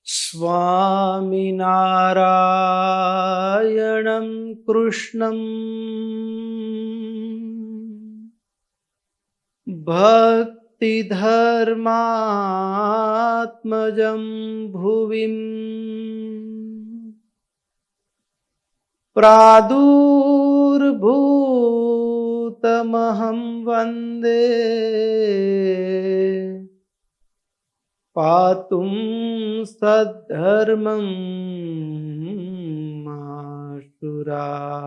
સ્વામિનારાયણં કૃષ્ણં ભક્તિધર્માત્મજં ભુવિં પ્રાદુર્ભૂતમહં વંદે પાતું સદ્ધર્મં માશુરા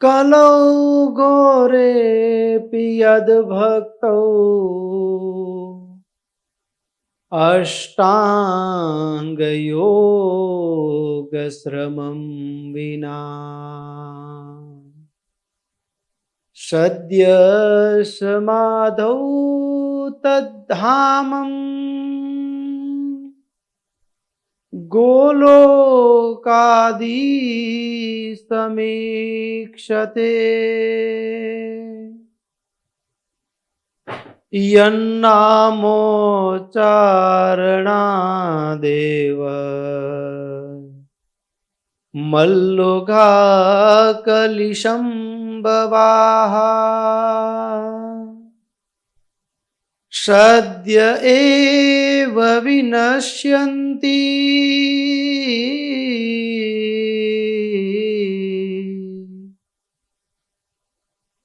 કલૌ ગોરેપી યદ્ભક્તૌ અષ્ટાંગયોગશ્રમં વિના સદ્ય સમાધૌ તદ્ધામં ગોલોકાદી સમીક્ષતે યન્નામોચ્ચારણાદેવ મલ્લુઘા કલિશં સદ્ય એવ વિનશ્યન્તિ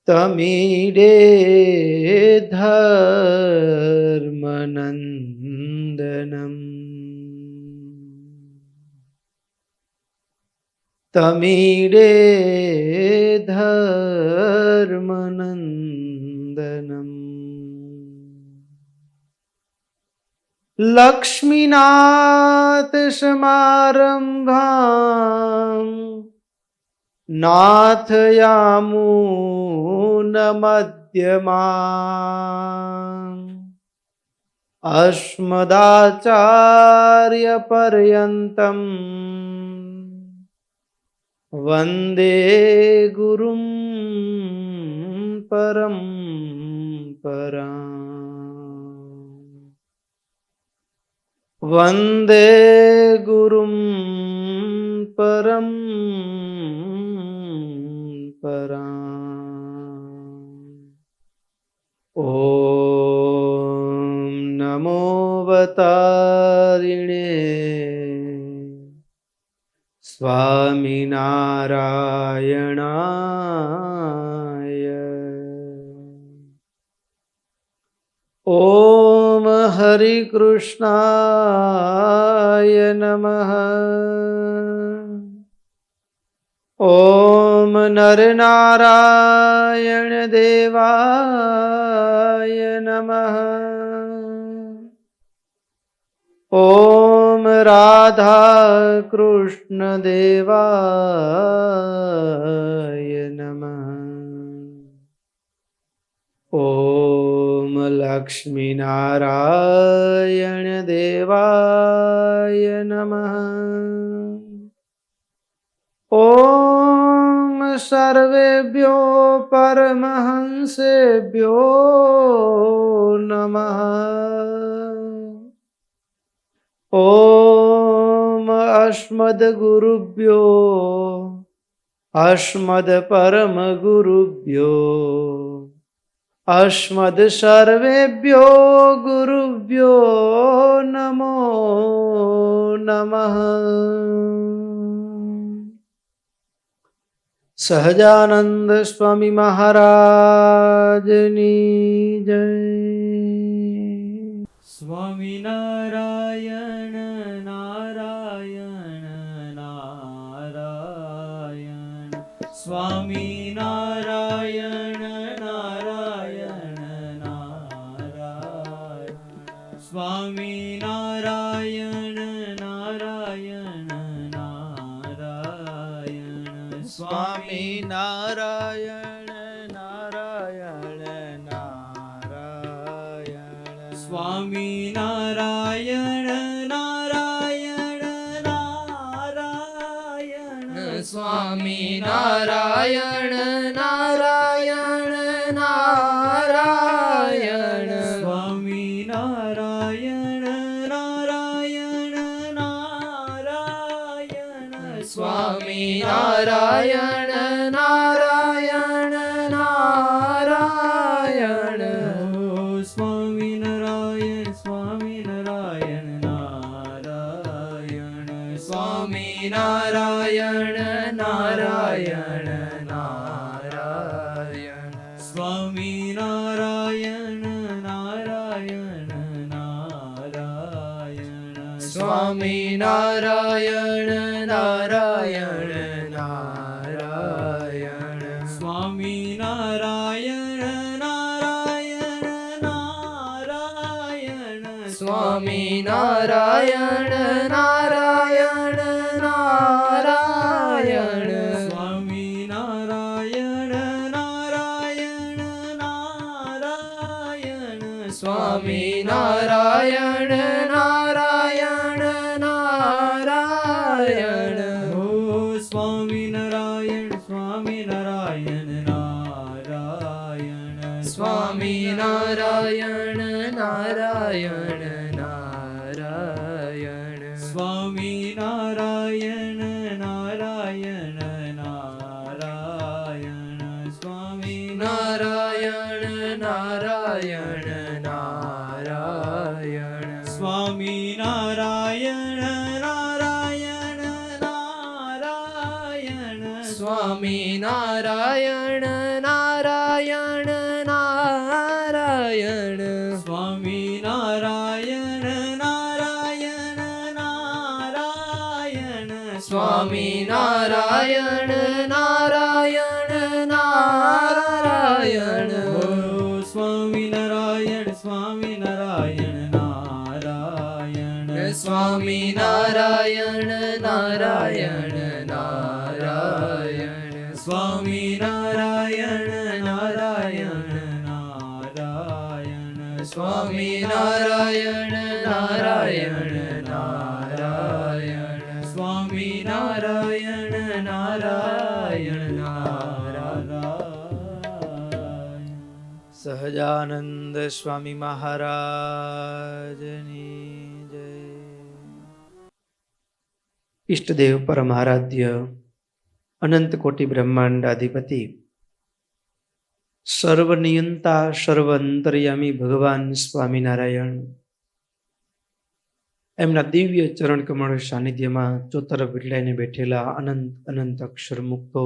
તમીડે ધર્મનંદનમ તમીડે ધર્મનંદનમ લક્ષ્મીનાથ સમારંભાં નાથયામૂન મધ્યમાં અસ્મદાચાર્ય પર્યંતમ વંદે ગુરું પરંપરાં વંદે ગુરું પરંપરાં ઓમ નમો અવતારિણે સ્વામિનારાયણાય. ઓમ હરિ કૃષ્ણાય નમઃ. ઓમ નરનારાયણ દેવાય નમઃ. ઓમ રાધા કૃષ્ણ દેવાય નમઃ. ઓમ લક્ષ્મી નારાયણ દેવાય નમઃ. ઓમ સર્વેભ્યો પરમહંસેભ્યો નમઃ. ઓમ અસ્મદ્ગુરુભ્યો અસ્મદ પરમ ગુરુભ્યો અસ્મદ સર્વેભ્યો ગુરુભ્યો નમો નમઃ. સહજાનંદ સ્વામી મહારાજની જય. સ્વામિનારાયણ નારાયણ નારાયણ સ્વામિનારાયણ નારાયણ નારાયણ સ્વામિનારાયણ નારાયણ નારાયણ સ્વામિનારાયણ નારાયણ નારાયણ સ્વામિનારાયણ નારાયણ નારાયણ સ્વામી નારાયણ નારાયણ નારાયણ સ્વામી નારાયણ નારાયણ નારાયણ સ્વામી નારાયણ નારાયણ નારાયણ સ્વામી નારાયણ સ્વામી નારાયણ નારાયણ સ્વામી નારાયણ નારાયણ નારાયણ સ્વામી નારાયણ નારાયણ નારાયણ સ્વામી નારાયણ નારાયણ નારાયણ સ્વામી નારાયણ નારાયણ નારાયણ સ્વામી નારાયણ નારાયણ નારાયણ સ્વામી નારાયણ નારાયણ નારાયણ સ્વામી નારાયણ નારાયણ નારાયણ ઓ સ્વામી નારાયણ સ્વામી નારાયણ નારાયણ સ્વામી નારાયણ નારાયણ નારાયણ સ્વામી નારાયણ નારાયણ નારાયણ સ્વામી નારાયણ નારાયણ નારાયણ સ્વામી નારાયણ નારાયણ નારાયણ સ્વામી નારાયણ નારાયણ નારાયણ સ્વામી નારાયણ નારાયણ નારાયણ સ્વામી નારાયણ નારાયણ નારાયણ બોલો સ્વામી નારાયણ સ્વામી નારાયણ નારાયણ સ્વામી નારાયણ નારાયણ નારાયણ સ્વામી નારાયણ નારાયણ નારાયણ સ્વામી નારાયણ નારાયણ નારાયણ સ્વામી નારાયણ નારાયણ નારાયણ સહજાનંદ સ્વામી મહારાજની જય. ઈષ્ટદેવ પરમ આરાધ્ય અનંત કોટી બ્રહ્માંડ અધિપતિ સર્વનિયંતા સર્વ અંતર્યામી ભગવાન સ્વામિનારાયણ એમના દિવ્ય ચરણ કમળ સાનિધ્યમાં ચોતરફ વિટલાઈને બેઠેલા અનંત અનંત અક્ષર મુક્તો,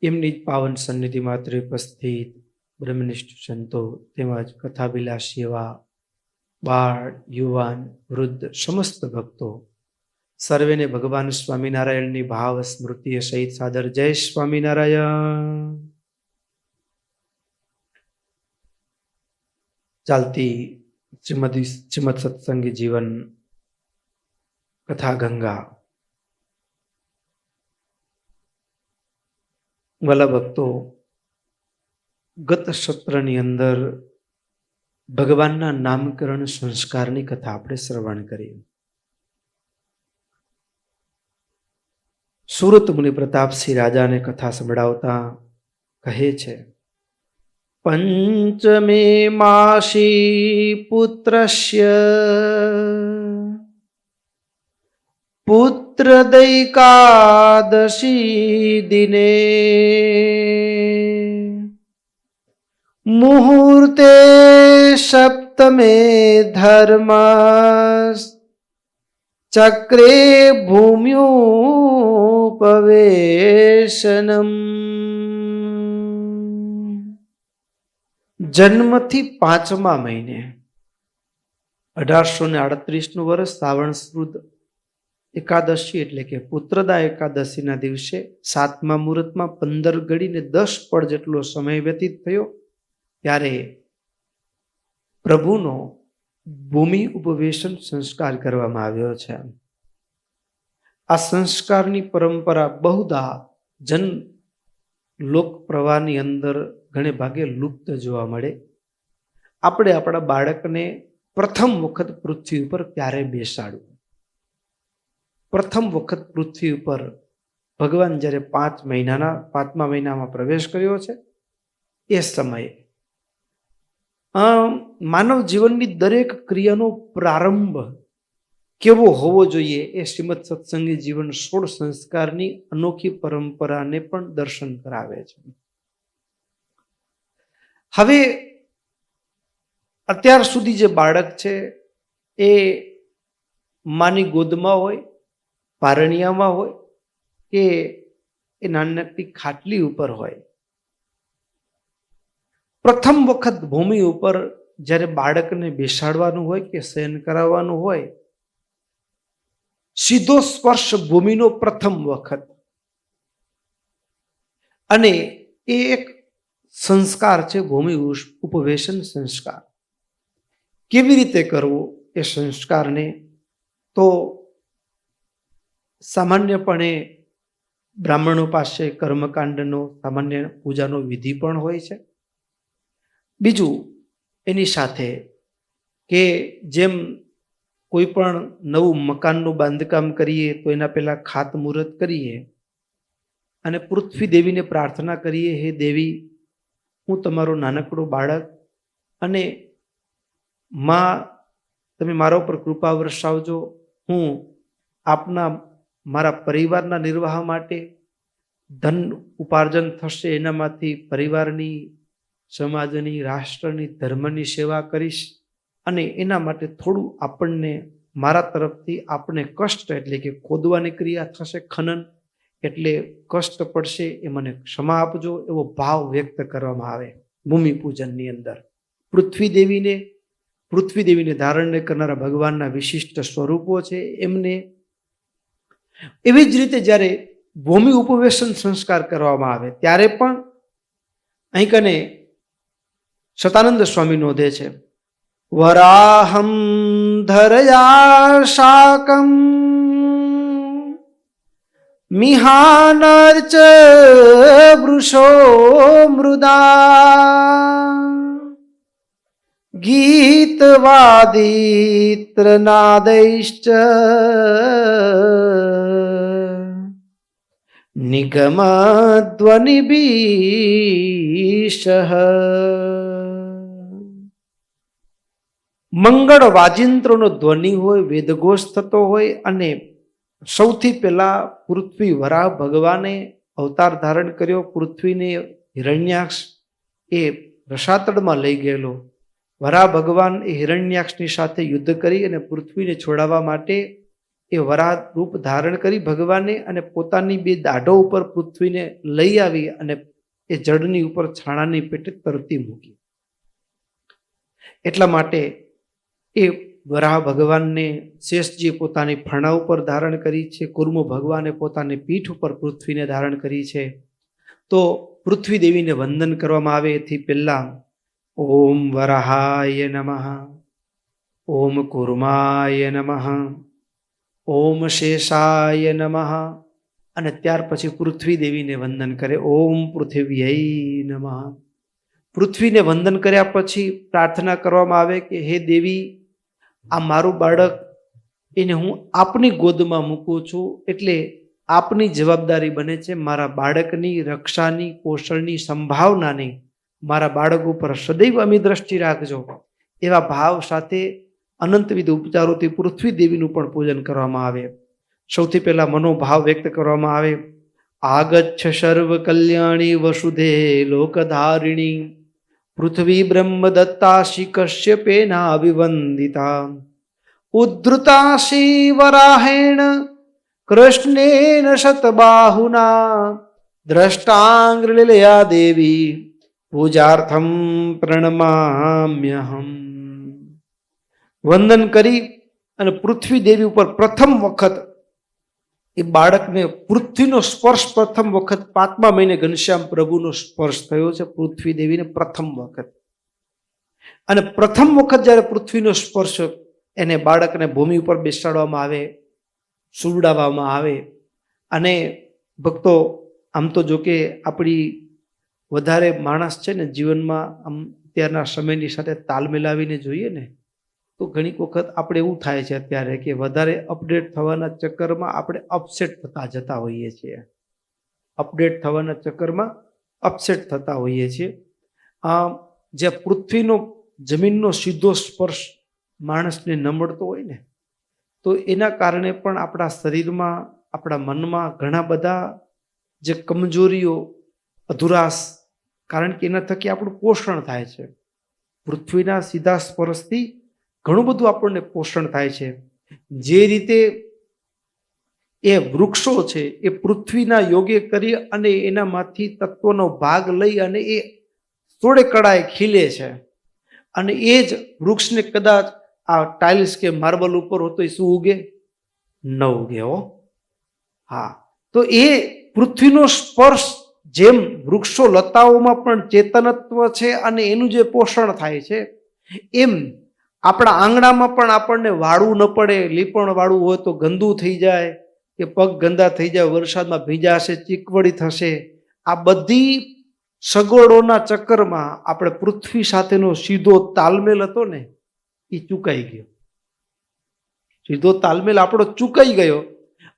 એમની જ પાવન સન્નિધિ માત્ર ઉપસ્થિત બ્રહ્મનિષ્ઠ સંતો તેમજ કથાભિલાષી એવા બાળ, યુવાન, વૃદ્ધ સમસ્ત ભક્તો સર્વેને ભગવાન સ્વામિનારાયણની ભાવ સ્મૃતિ સહિત સાદર જય સ્વામિનારાયણ. ચાલતી શ્રીમદ સત્સંગી જીવન કથા ગંગા. વાલા ભક્તો, ગત સત્રની અંદર ભગવાનના નામકરણ સંસ્કારની કથા આપણે શ્રવણ કરી. સુરત મુનિ પ્રતાપસિંહ રાજાને કથા સંભળાવતા કહે છે, પંચમે માસી પુત્રસ્ય પુત્ર દૈકાદશી દિને મુહૂર્તે સપ્તમે ધર્મ ચક્રે ભૂમ્યુપવેશનમ. જન્મથી 5મા મહિને 1838નું વર્ષ શ્રાવણ સુદ એકાદશી એટલે કે પુત્રદા એકાદશીના દિવસે 7મા મુહૂર્તમાં 15 ઘડીને 10 પળ જેટલો સમય વ્યતીત થયો ત્યારે પ્રભુનો ભૂમિ ઉપવેશન સંસ્કાર કરવામાં આવ્યો છે. આ સંસ્કારની પરંપરા બહુધા જન લોક પ્રવાહની અંદર ઘણે ભાગે લુપ્ત જોવા મળે. આપણે આપણા બાળકને પ્રથમ વખત પૃથ્વી ઉપર ક્યારે બેસાડવું, પ્રથમ વખત પૃથ્વી ઉપર ભગવાન જ્યારે 5મા મહિનામાં પ્રવેશ કર્યો છે એ સમયે માનવ જીવનની દરેક ક્રિયાનો પ્રારંભ કેવો હોવો જોઈએ એ શ્રીમદ સત્સંગી જીવન 16 સંસ્કારની અનોખી પરંપરાને પણ દર્શન કરાવે છે. હવે અત્યાર સુધી જે બાળક છે એ માની ગોદમાં હોય, પારણિયામાં હોય કે એ નાનકડી ખાટલી ઉપર હોય, પ્રથમ વખત ભૂમિ ઉપર જ્યારે બાળકને બેસાડવાનું હોય કે શયન કરાવવાનું હોય, સીધો સ્પર્શ ભૂમિનો પ્રથમ વખત, અને એ એક સંસ્કાર છે ભૂમિ ઉપવેશન સંસ્કાર. કેવી રીતે કરવો એ સંસ્કારને? તો સામાન્યપણે બ્રાહ્મણો પાસે કર્મકાંડનો સામાન્ય પૂજાનો વિધિ પણ હોય છે. બીજું એની સાથે કે જેમ કોઈ પણ નવું મકાનનું બાંધકામ કરીએ તો એના પહેલા ખાતમુહૂર્ત કરીએ અને પૃથ્વી દેવીને પ્રાર્થના કરીએ, હે દેવી, હું તમારો નાનકડો બાળક અને માં તમે મારા ઉપર કૃપા વરસાવજો. હું આપના મારા પરિવારના નિર્વાહ માટે ધન ઉપાર્જન થશે, એનામાંથી પરિવારની, સમાજની, રાષ્ટ્રની, ધર્મની સેવા કરીશ અને એના માટે થોડું આપણને મારા તરફથી આપણે કષ્ટ એટલે કે ખોદવાની ક્રિયા થશે, ખનન એટલે કષ્ટ પડશે, એ મને ક્ષમા આપજો, એવો ભાવ વ્યક્ત કરવામાં આવે ભૂમિ પૂજનની અંદર. પૃથ્વી દેવીને ધારણ કરનારા ભગવાનના વિશિષ્ટ સ્વરૂપો છે એમને. એવી જ રીતે જ્યારે ભૂમિ ઉપવેશન સંસ્કાર કરવામાં આવે ત્યારે પણ અહીં કને સતાનંદ સ્વામી નોંધે છે, વરાહમ ધરયા શાકમ મિહાનર્ચ વૃષો મૃદા ગીતવાદિત્રનાદૈશ્ચ નિગમધ્વનિભીષઃ. મંગળ વાજિંત્રોનો ધ્વનિ હોય, વેદઘોષ થતો હોય અને સૌથી પહેલા પૃથ્વી વરાહ ભગવાને અવતાર ધારણ કર્યો. પૃથ્વીને હિરણ્યાક્ષ એ રસાતળમાં લઈ ગયેલો. વરાહ ભગવાન એ હિરણ્યાક્ષની સાથે યુદ્ધ કરી અને પૃથ્વીને છોડાવવા માટે એ વરાહ રૂપ ધારણ કરી ભગવાને અને પોતાની 2 દાઢો ઉપર પૃથ્વીને લઈ આવી અને એ જળની ઉપર છાણાની પેટે તરતી મૂકી. એટલા માટે એ વરાહ ભગવાનને શેષજી પોતાની ફણા ઉપર ધારણ કરી છે, કુર્મ ભગવાને પોતાની પીઠ ઉપર પૃથ્વીને ધારણ કરી છે. તો પૃથ્વી દેવીને વંદન કરવામાં આવે એથી પહેલા ઓમ વરાહાય નમઃ, ઓમ કુર્માય નમઃ, ઓમ શેષાય નમઃ, અને ત્યાર પછી પૃથ્વી દેવીને વંદન કરે, ઓમ પૃથિવ્યૈ નમઃ. પૃથ્વીને વંદન કર્યા પછી પ્રાર્થના કરવામાં આવે કે હે દેવી, આ મારું બાળક એને હું આપની ગોદમાં મૂકું છું, એટલે આપની જવાબદારી બને છે મારા બાળકની રક્ષાની, પોષણની, સંભાવનાની મારા બાળક ઉપર સદૈવ અમી દ્રષ્ટિ રાખજો. એવા ભાવ સાથે અનંતવિધ ઉપચારોથી પૃથ્વી દેવીનું પણ પૂજન કરવામાં આવે. સૌથી પહેલા મનોભાવ વ્યક્ત કરવામાં આવે, આગચ્છ સર્વ કલ્યાણી વસુધે લોકધારિણી પૃથ્વી બ્રહ્મ દત્તાશી કશ્યપેના અભિવંદિતા ઉદ્ધૃતાશી વરાહેણ કૃષ્ણેન શતબાહુના દ્રષ્ટાંગ્રલીલયા દેવી પૂજાર્થમ પ્રણમામ્યહમ. વંદન કરી અને પૃથ્વી દેવી ઉપર પ્રથમ વખત એ બાળકને પૃથ્વીનો સ્પર્શ પ્રથમ વખત 5મા મહિને ઘનશ્યામ પ્રભુનો સ્પર્શ થયો છે પૃથ્વી દેવીને પ્રથમ વખત. અને પ્રથમ વખત જ્યારે પૃથ્વીનો સ્પર્શ એને બાળકને ભૂમિ ઉપર બેસાડવામાં આવે, સુવડાવવામાં આવે. અને ભક્તો આમ તો જો કે આપણી વધારે માણસ છે ને જીવનમાં આમ અત્યારના સમયની સાથે તાલ મિલાવીને જોઈએ ને તો ઘણી વખત આપણે એવું થાય છે અત્યારે કે વધારે અપડેટ થવાના ચક્કરમાં આપણે અપસેટ થતા જતા હોઈએ છીએ. અપડેટ થવાના ચક્કરમાં અપસેટ થતા હોઈએ છીએ. જે પૃથ્વીનો જમીનનો સીધો સ્પર્શ માણસને ન મળતો હોય ને, તો એના કારણે પણ આપણા શરીરમાં, આપણા મનમાં ઘણા બધા જે કમજોરીઓ, અધુરાશ, કારણ કે એના થકી આપણું પોષણ થાય છે. પૃથ્વીના સીધા સ્પર્શથી ઘણું બધું આપણને પોષણ થાય છે. જે રીતે એ વૃક્ષો છે એ પૃથ્વીના યોગ્ય કરી અને એનામાંથી તત્વનો ભાગ લઈ અને એ થોડે કળાએ ખીલે છે, અને એ જ વૃક્ષને કદાચ આ ટાઇલ્સ કે માર્બલ ઉપર હોતો એ શું ઉગે? ન ઉગે હો. હા, તો એ પૃથ્વીનો સ્પર્શ, જેમ વૃક્ષો લતાઓમાં પણ ચેતનત્વ છે અને એનું જે પોષણ થાય છે, એમ આપણા આંગણામાં પણ આપણને વાળવું ન પડે. લીપણ વાળવું હોય તો ગંદુ થઈ જાય કે પગ ગંદા થઈ જાય, વરસાદમાં ભીંજાશે, ચીકવડી થશે. આ બધી સગવડોના ચક્કરમાં આપણે પૃથ્વી સાથેનો સીધો તાલમેલ હતો ને એ ચૂકાઈ ગયો. સીધો તાલમેલ આપણો ચૂકાઈ ગયો,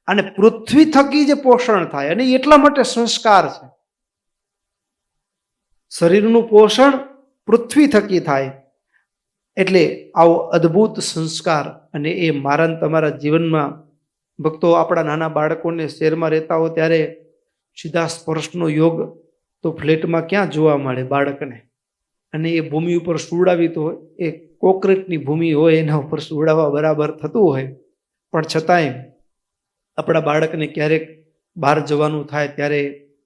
અને પૃથ્વી થકી જે પોષણ થાય, અને એટલા માટે સંસ્કાર છે. શરીરનું પોષણ પૃથ્વી થકી થાય. એટલે આવો અદ્ભુત સંસ્કાર, અને એ મારા તમારા જીવનમાં ભક્તો, આપણા નાના બાળકોને શહેરમાં રહેતા હોય ત્યારે સીધા સ્પર્શનો યોગ તો ફ્લેટમાં ક્યાં જોવા મળે બાળકને? અને એ ભૂમિ ઉપર સુવડાવી તો એ કોન્ક્રીટની ભૂમિ હોય એના ઉપર સુવડાવવા બરાબર થતું હોય, પણ છતાંય આપણા બાળકને ક્યારેક બહાર જવાનું થાય ત્યારે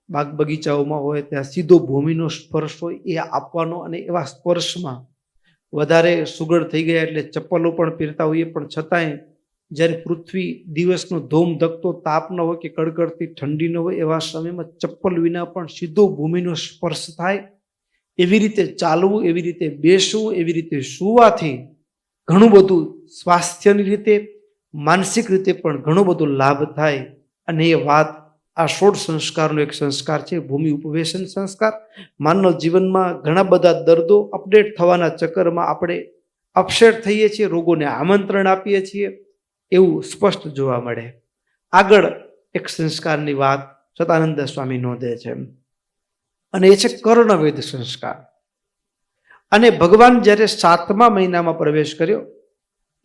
બાગ બગીચાઓમાં હોય ત્યાં સીધો ભૂમિનો સ્પર્શ હોય એ આપવાનો. અને એવા સ્પર્શમાં વધારે સુગડ થઈ ગયા એટલે ચપ્પલો પણ પહેરતા હોઈએ, પણ છતાંય જ્યારે પૃથ્વી દિવસનો ધોમ ધકતો તાપ ન હોય કે કડકડતી ઠંડી ન હોય, એવા સમયમાં ચપ્પલ વિના પણ સીધો ભૂમિનો સ્પર્શ થાય. એવી રીતે ચાલવું, એવી રીતે બેસવું, એવી રીતે સૂવાથી ઘણું બધું સ્વાસ્થ્યની રીતે, માનસિક રીતે પણ ઘણો બધો લાભ થાય. અને એ વાત આ 16 સંસ્કારનો એક સંસ્કાર છે, ભૂમિ ઉપવેશન સંસ્કાર. માનવ જીવનમાં ઘણા બધા દર્દો અપડેટ થવાના ચક્કરમાં આપણે અપસેટ થઈએ છીએ, રોગોને આમંત્રણ આપીએ છીએ, એવું સ્પષ્ટ જોવા મળે. આગળ એક સંસ્કારની વાત સતાનંદ સ્વામી નોંધે છે, અને એ છે કર્ણવેદ સંસ્કાર. અને ભગવાન જ્યારે 7મા મહિનામાં પ્રવેશ કર્યો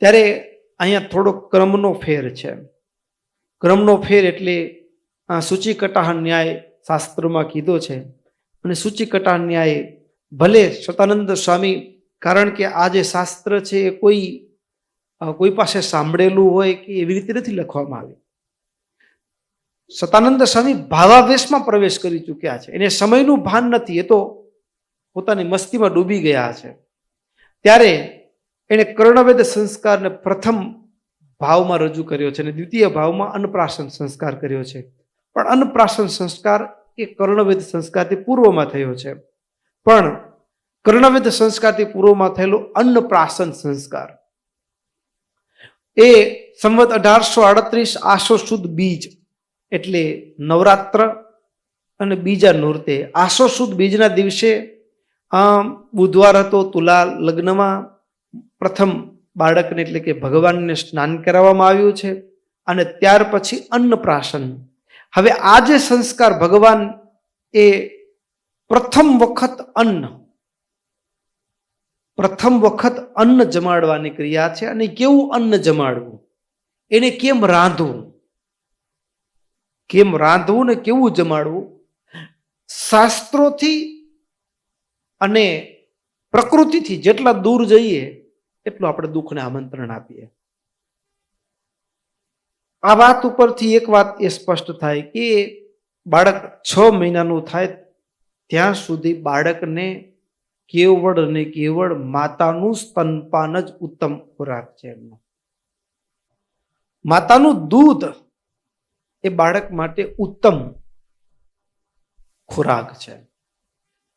ત્યારે અહીંયા થોડો ક્રમનો ફેર છે. ક્રમનો ફેર એટલે સૂચિકટાહ ન્યાય શાસ્ત્રમાં કીધો છે. અને સૂચિકટાહ ન્યાય ભલે સતાનંદ સ્વામી, કારણ કે આ જે શાસ્ત્ર છે એ કોઈ પાસે સાંભળેલું હોય કે એવી રીતે નથી લખવામાં આવ્યું. સતાનંદ સ્વામી ભાવાવેશમાં પ્રવેશ કરી ચૂક્યા છે, એને સમયનું ભાન નથી, એ તો પોતાની મસ્તીમાં ડૂબી ગયા છે. ત્યારે એણે કર્ણવેદ સંસ્કારને પ્રથમ ભાવમાં રજૂ કર્યો છે, અને દ્વિતીય ભાવમાં અન્નપ્રાશન સંસ્કાર કર્યો છે. પણ અન્નપ્રાશન સંસ્કાર એ કર્ણવેદ સંસ્કારથી પૂર્વમાં થયો છે. પણ કર્ણવેદ સંસ્કારથી પૂર્વમાં થયેલો અન્નપ્રાશન સંસ્કાર એ સંવત 1838 આસો સુદ બીજ એટલે નવરાત્ર અને બીજા નોરતે, આસો સુદ બીજના દિવસે બુધવાર હતો, તુલા લગ્નમાં પ્રથમ બાળકને એટલે કે ભગવાનને સ્નાન કરાવવામાં આવ્યું છે. અને ત્યાર પછી અન્નપ્રાશન. હવે આ જે સંસ્કાર, ભગવાન એ પ્રથમ વખત અન્ન જમાડવાની ક્રિયા છે. અને કેવું અન્ન જમાડવું, એને કેમ રાંધવું ને કેવું જમાડવું, શાસ્ત્રોથી અને પ્રકૃતિથી જેટલા દૂર જઈએ એટલું આપણે દુઃખને આમંત્રણ આપીએ. આ વાત ઉપરથી એક વાત એ સ્પષ્ટ થાય કે બાળક 6 મહિનાનું થાય ત્યાં સુધી બાળકને કેવળ ને કેવળ માતાનું સ્તનપાન જ ઉત્તમ ખોરાક છે. એમનો માતાનું દૂધ એ બાળક માટે ઉત્તમ ખોરાક છે.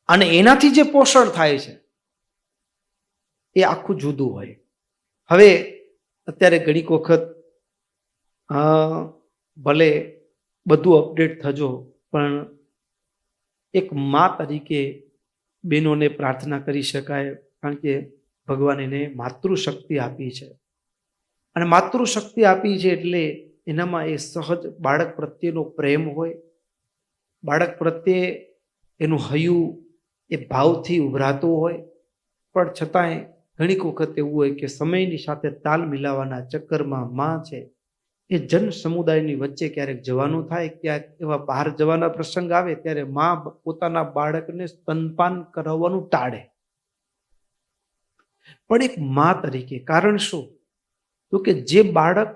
અને એનાથી જે પોષણ થાય છે એ આખું જુદું હોય. હવે અત્યારે ઘણીક વખત ભલે બધું અપડેટ થજો, પણ એક મા તરીકે બહેનોને પ્રાર્થના કરી શકાય, કારણ કે ભગવાન એને માતૃશક્તિ આપી છે. અને માતૃશક્તિ આપી છે એટલે એનામાં એ સહજ બાળક પ્રત્યેનો પ્રેમ હોય, બાળક પ્રત્યે એનું હૈયું એ ભાવથી ઉભરાતું હોય, પણ છતાંય ઘણીક વખત એવું હોય કે સમયની સાથે તાલ મિલાવવાના ચક્કરમાં માં છે એ જન સમુદાયની વચ્ચે ક્યારેક જવાનું થાય, ક્યાંક એવા બહાર જવાના પ્રસંગ આવે ત્યારે માં પોતાના બાળકને સ્તનપાન કરાવવાનું ટાળે. પણ એક માં તરીકે કારણ શું? તો કે જે બાળક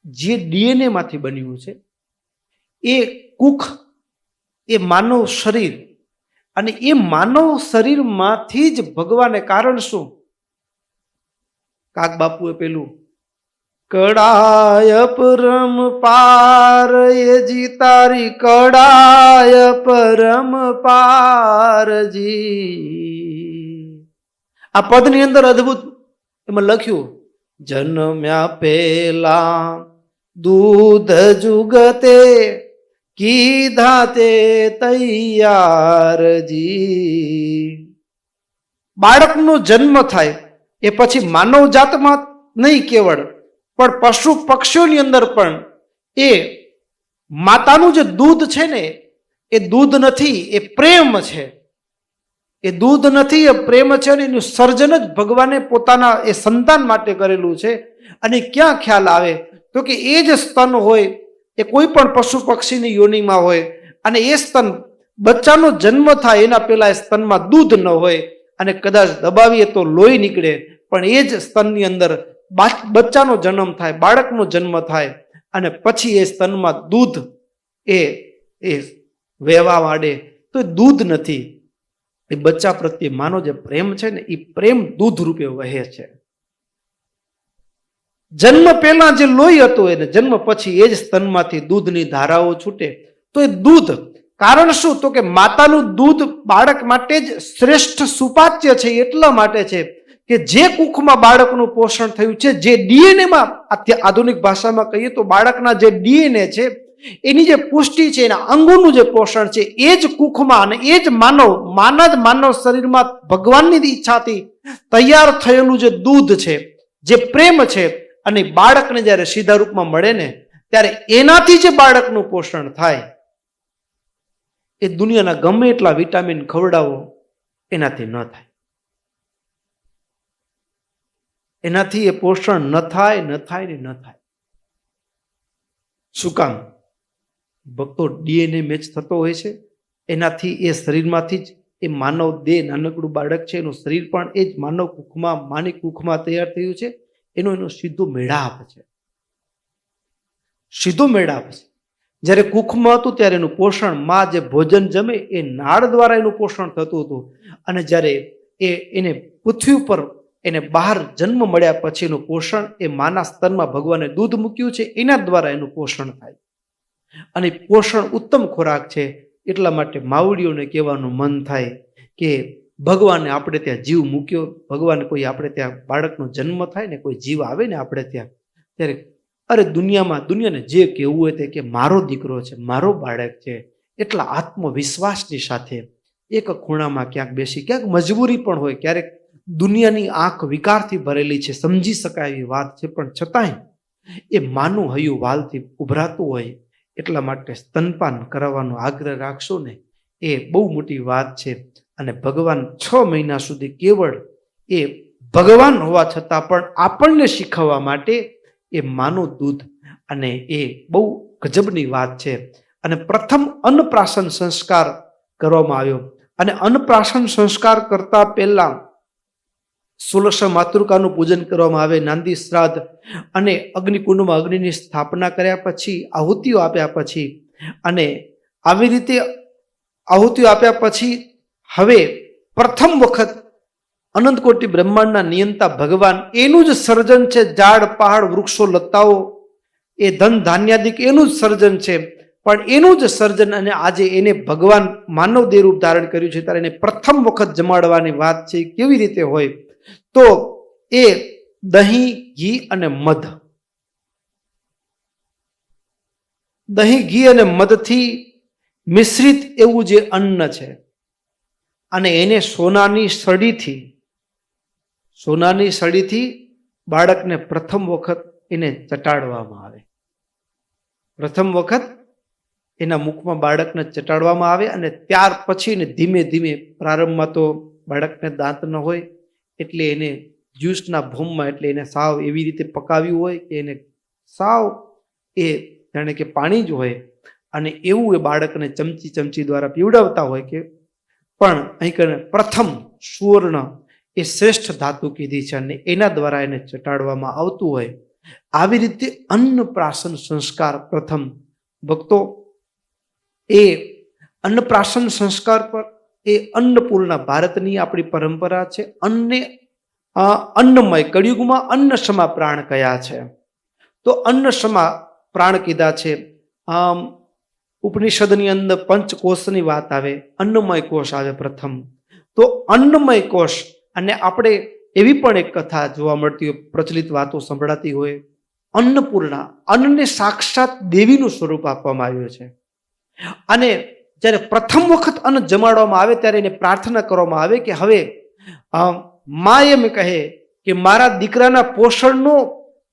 જે ડીએનએ માંથી બન્યું છે એ કુખ, એ માનવ શરીર, અને એ માનવ શરીરમાંથી જ ભગવાને કારણ શું? કાક બાપુએ પેલું કડાય પરમ પાર એ જી તારી કડાય પરમ પારજી, આ પદની અંદર અદ્ભુત એમાં લખ્યું, જન્મ્યા પેલા દૂધ જુગતે કીધા તે તૈયારજી. બાળકનો જન્મ થાય એ પછી માનવ જાતમાં નહીં કેવળ, પણ પશુ પક્ષીઓની અંદર પણ એ માતાનું જે દૂધ છે ને એ દૂધ નથી, એ પ્રેમ છે. એ દૂધ નથી, એ પ્રેમ છે. અને એનું સર્જન જ ભગવાને પોતાના એ સંતાન માટે કરેલું છે. અને ક્યાં ખ્યાલ આવે તો કે એ જ સ્તન હોય એ કોઈ પણ પશુ પક્ષીની યોનિમાં હોય, અને એ સ્તન બચ્ચાનો જન્મ થાય એના પહેલા એ સ્તનમાં દૂધ ન હોય, અને કદાચ દબાવીએ તો લોહી નીકળે, પણ એ જ સ્તનની અંદર બચ્ચાનો જન્મ થાય, બાળકનો જન્મ થાય, અને પછી એ સ્તનમાં દૂધ એ વહેવા માંડે. તો એ દૂધ નથી, એ બચ્ચા પ્રત્યે માનો જે પ્રેમ છે ને એ પ્રેમ દૂધ રૂપે વહે છે. જન્મ પહેલા જે લોહી હતું એને જન્મ પછી એ જ સ્તનમાંથી દૂધની ધારાઓ છૂટે. તો એ દૂધ કારણ શું? તો કે માતાનું દૂધ બાળક માટે જ શ્રેષ્ઠ સુપાચ્ય છે. એટલા માટે છે કે જે કુખમાં બાળકનું પોષણ થયું છે, જે ડીએનએમાં, આધુનિક ભાષામાં કહીએ તો બાળકના જે ડીએનએ છે એની જે પુષ્ટિ છે, એના અંગોનું જે પોષણ છે, એ જ કુખમાં અને એ જ માનવ શરીરમાં ભગવાનની ઈચ્છાથી તૈયાર થયેલું જે દૂધ છે, જે પ્રેમ છે, અને બાળકને જ્યારે સીધા રૂપમાં મળે ને ત્યારે એનાથી જે બાળકનું પોષણ થાય એ દુનિયાના ગમે એટલા વિટામિન ખવડાવો એનાથી ન થાય. એનાથી એ પોષણ ન થાય ને ન થાય. શું કામ? ભક્તો, ડીએનએ મેચ થતો હોય છે, એનાથી એ શરીરમાંથી જ એ માનવ દેહ, નાનકડું બાળક છે એનું શરીર પણ એ જ માનવ કુખમાં, માની કુખમાં તૈયાર થયું છે. એનો સીધો મેળાપ છે, સીધો મેળાપ છે. જ્યારે કુખમાં હતું ત્યારે એનું પોષણ, માં જે ભોજન જમે એ નાળ દ્વારા એનું પોષણ થતું હતું, અને જ્યારે એને પૃથ્વી ઉપર એને બહાર જન્મ મળ્યા પછીનું પોષણ એ માના સ્તનમાં ભગવાને દૂધ મૂક્યું છે એના દ્વારા એનું પોષણ થાય. અને પોષણ ઉત્તમ ખોરાક છે. એટલા માટે માવડીઓને કહેવાનું મન થાય કે ભગવાને આપણે ત્યાં જીવ મૂક્યો, ભગવાને કોઈ આપણે ત્યાં બાળકનો જન્મ થાય ને કોઈ જીવ આવે ને આપણે ત્યાં, ત્યારે અરે દુનિયાને જે કહેવું હોય તે કે મારો દીકરો છે, મારો બાળક છે. એટલા આત્મવિશ્વાસની સાથે એક ખૂણામાં ક્યાંક બેસી, ક્યાંક મજબૂરી પણ હોય, ક્યારેક દુનિયાની આંખ વિકારથી ભરેલી છે, સમજી શકાય એવી વાત છે, પણ છતાંય એ માનું હૈયું વાલથી ઉભરાતું હોય. એટલા માટે સ્તનપાન કરાવવાનો આગ્રહ રાખશો ને એ બહુ મોટી વાત છે. અને ભગવાન 6 મહિના સુધી કેવળ એ ભગવાન હોવા છતાં પણ આપણને શીખવવા માટે એ માનું દૂધ, અને એ બહુ ગજબની વાત છે. અને પ્રથમ અન્નપ્રાશન સંસ્કાર કરવામાં આવ્યો, અને અન્નપ્રાશન સંસ્કાર કરતા પહેલા 16 માતૃકાનું પૂજન કરવામાં આવે, નાંદી શ્રાદ્ધ, અને અગ્નિકુંડમાં અગ્નિની સ્થાપના કર્યા પછી આહુતિઓ આપ્યા પછી, અને આવી રીતે આહુતિઓ આપ્યા પછી હવે પ્રથમ વખત અનંતકોટી બ્રહ્માંડના નિયંતા ભગવાન, એનું જ સર્જન છે. ઝાડ, પહાડ, વૃક્ષો, લતાઓ, એ ધન ધાન્યાદિક એનું જ સર્જન છે. પણ એનું જ સર્જન, અને આજે એને ભગવાન માનવ દેહ રૂપ ધારણ કર્યું છે ત્યારે એને પ્રથમ વખત જમાડવાની વાત છે. કેવી રીતે હોય તો એ દહીં, ઘી અને મધ, દહીં, ઘી અને મધથી મિશ્રિત એવું જે અન્ન છે, અને એને સોનાની સળીથી બાળકને પ્રથમ વખત એને ચટાડવામાં આવે. પ્રથમ વખત એના મુખમાં બાળકને ચટાડવામાં આવે અને ત્યાર પછી એને ધીમે ધીમે, પ્રારંભમાં તો બાળકને દાંત ન હોય એટલે એને જ્યુસના ભૂમમાં, એટલે એને સાવ એવી રીતે પકાવ્યું હોય કે એને સાવ એ જાણે કે પાણી જ હોય, અને એવું એ બાળકને ચમચી દ્વારા પીવડાવતા હોય. કે પણ અહીં કરીને પ્રથમ સુવર્ણ એ શ્રેષ્ઠ ધાતુ કીધી છે અને એના દ્વારા એને ચટાડવામાં આવતું હોય. આવી રીતે અન્નપ્રાશન સંસ્કાર પ્રથમ ભક્તો, એ અન્નપ્રાશન સંસ્કાર પર એ અન્નપૂર્ણા ભારતની આપણી પરંપરા છે. અન્નમય કળિયુગમાં અન્ન સમા પ્રાણ કયા છે, તો અન્ન સમા પ્રાણ કીધા છે. ઉપનિષદની અંદર પંચકોશની વાત આવે, અન્નમય કોષ આવે પ્રથમ. તો અન્નમય કોષ, અને આપણે એવી પણ એક કથા જોવા મળતી હોય, પ્રચલિત વાતો સંભળાતી હોય, અન્નપૂર્ણા, અન્નને સાક્ષાત દેવીનું સ્વરૂપ આપવામાં આવ્યું છે. અને જ્યારે પ્રથમ વખત અન્ન જમાડવામાં આવે ત્યારે એને પ્રાર્થના કરવામાં આવે કે હવે મા એમ કહે કે મારા દીકરાના પોષણનો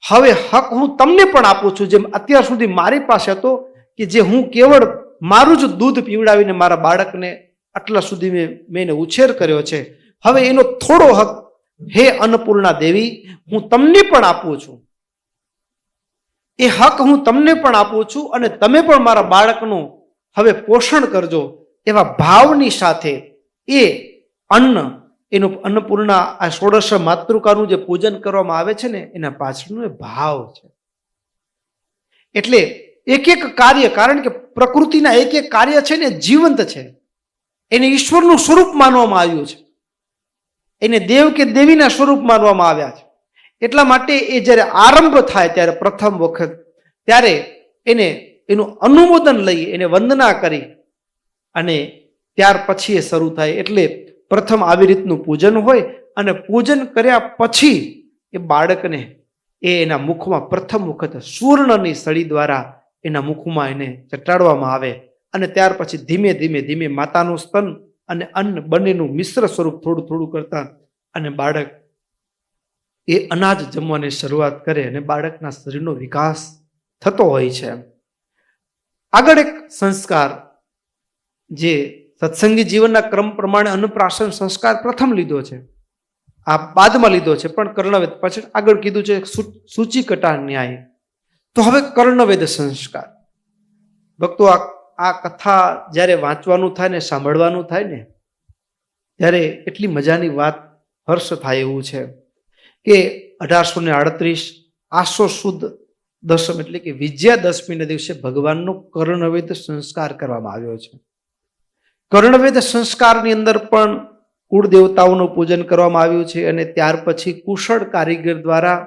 હવે હક હું તમને પણ આપું છું. જેમ અત્યાર સુધી મારી પાસે હતો કે જે હું કેવળ મારું જ દૂધ પીવડાવીને મારા બાળકને આટલા સુધી મેં એને ઉછેર કર્યો છે, હવે એનો થોડો હક હે અન્નપૂર્ણા દેવી હું તમને પણ આપું છું. એ હક હું તમને પણ આપું છું અને તમે પણ મારા બાળકનું હવે પોષણ કરજો. એવા ભાવની સાથે એ અન્ન, એનું અન્નપૂર્ણા, આ ષોડશ માતૃકાનું જે પૂજન કરવામાં આવે છે ને, એના પાછળનો એ ભાવ છે. એટલે એક એક કાર્ય, કારણ કે પ્રકૃતિના એક એક કાર્ય છે ને જીવંત છે, એને ઈશ્વરનું સ્વરૂપ માનવામાં આવ્યું છે, એને દેવ કે દેવીના સ્વરૂપ માનવામાં આવ્યા છે. એટલા માટે એ જ્યારે આરંભ થાય ત્યારે પ્રથમ વખત ત્યારે એને એનું અનુમોદન લઈ, એને વંદના કરી અને ત્યાર પછી એ શરૂ થાય. એટલે પ્રથમ આવી રીતનું પૂજન હોય અને પૂજન કર્યા પછી એ બાળકને એના મુખમાં પ્રથમ વખત સુવર્ણની સળી દ્વારા એના મુખમાં એને ચટાડવામાં આવે અને ત્યાર પછી ધીમે ધીમે ધીમે માતાનું સ્તન અને અન્ન બંનેનું મિશ્ર સ્વરૂપ થોડું થોડું કરતા અને બાળક એ અનાજ જમવાની શરૂઆત કરે અને બાળકના શરીરનો વિકાસ થતો હોય છે. આગળ એક સંસ્કાર, જે સત્સંગી જીવનના ક્રમ પ્રમાણે અન્નપ્રાશન સંસ્કાર પ્રથમ લીધો છે, આ બાદમાં લીધો છે, પણ કર્ણવેદ પછી આગળ કીધું છે સૂચિકટા ન્યાય. તો હવે કર્ણવેદ સંસ્કાર ભક્તો, આ કથા જ્યારે વાંચવાનું થાય ને સાંભળવાનું થાય ને ત્યારે એટલી મજાની વાત, હર્ષ થાય એવું છે કે 1838 આસો સુદ દસમ એટલે કે વિજયાદશમીના દિવસે ભગવાનનો કર્ણવેદ સંસ્કાર કરવામાં આવ્યો છે. કર્ણવેદ સંસ્કારની અંદર પણ કુળ દેવતાઓનું પૂજન કરવામાં આવ્યું છે અને ત્યાર પછી કુશળ કારીગર દ્વારા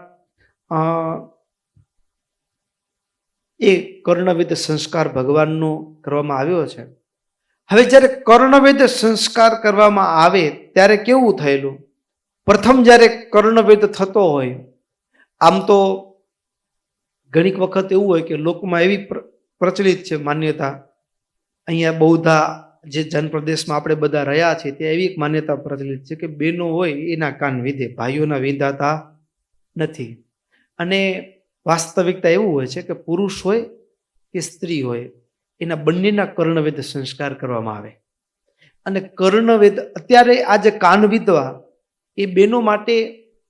એ કર્ણવેદ સંસ્કાર ભગવાનનો કરવામાં આવ્યો છે. હવે જ્યારે કર્ણવેદ સંસ્કાર કરવામાં આવે ત્યારે કેવું થયેલું? પ્રથમ જ્યારે કર્ણવેદ થતો હોય, આમ તો ઘણીક વખત એવું હોય કે લોકમાં એવી પ્રચલિત છે માન્યતા, અહીંયા બૌદ્ધા જે જનપ્રદેશમાં આપણે બધા રહ્યા છીએ ત્યાં એવી એક માન્યતા પ્રચલિત છે કે બહેનો હોય એના કાન વિધે, ભાઈઓના વિંધાતા નથી. અને વાસ્તવિકતા એવું હોય છે કે પુરુષ હોય કે સ્ત્રી હોય એના બંનેના કર્ણવેદ સંસ્કાર કરવામાં આવે. અને કર્ણવેદ અત્યારે આ જે કાન વિધવા એ બહેનો માટે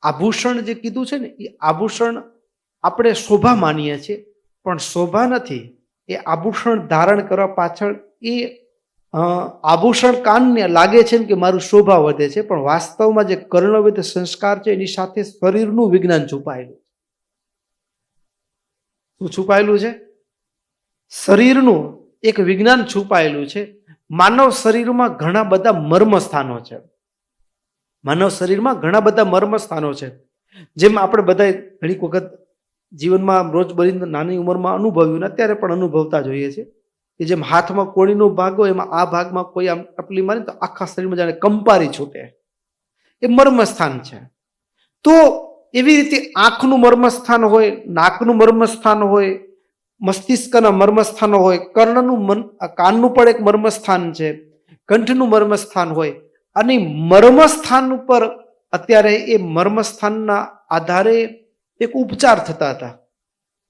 આભૂષણ જે કીધું છે ને, એ આભૂષણ આપણે શોભા માનીએ છીએ, પણ શોભા નથી. એ આભૂષણ ધારણ કરવા પાછળ એ આભૂષણ કાનને લાગે છે કે મારું શોભા વધે છે, પણ વાસ્તવમાં જે કર્ણવેદ સંસ્કાર છે એની સાથે શરીરનું વિજ્ઞાન છુપાયેલું. શું છુપાયેલું છે? શરીરનું એક વિજ્ઞાન છુપાયેલું છે. માનવ શરીરમાં ઘણા બધા મર્મ સ્થાનો છે. માનવ શરીરમાં ઘણા બધા મર્મ સ્થાનો છે, જેમ આપણે બધા ઘણી વખત જીવનમાં રોજબરોજ નાની ઉંમરમાં અનુભવ્યું ને અત્યારે પણ અનુભવતા જોઈએ છે કે જેમ હાથમાં કોણીનો ભાગ હોય એમાં આ ભાગમાં કોઈ આમ ટપલી મારે તો આખા શરીરમાં જાણે કંપારી છૂટે, એ મર્મ સ્થાન છે. તો એવી રીતે આંખનું મર્મ સ્થાન હોય, નાકનું મર્મ સ્થાન હોય, મસ્તિષ્કના મર્મ સ્થાનો હોય, કર્ણનું કાનનું પણ એક મર્મ સ્થાન છે, કંઠનું મર્મ સ્થાન હોય. અને મર્મ સ્થાન ઉપર અત્યારે એ મર્મ સ્થાનના આધારે એક ઉપચાર થતા હતા.